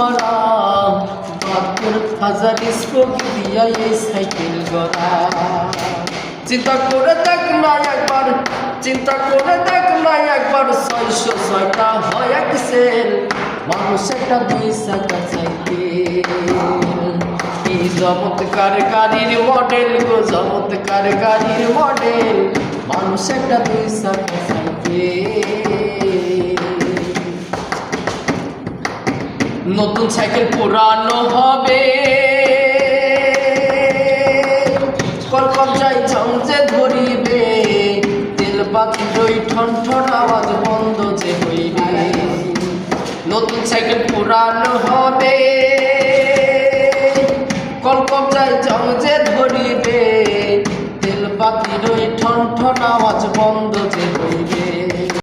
মারাম ৭২,০০০ spoke দিয়া এই cycle গড়া। চিন্তা করে দেখ না একবার, চিন্তা করে দেখ না একবার, ৬০৬টা হয় এক্সেল, মানুষ একটা ২ চাকা সাইকেল। কি চমৎকার গাড়ির মডেল গো, চমৎকার গাড়ির মডেল, মানুষ একটা ২ চাকা সাইকেল। নতুন সাইকেল পুরানো হবে, কলকবজায় ঝঞ্ঝে ধরিবে, তেল বাতি দই ঠন ঠন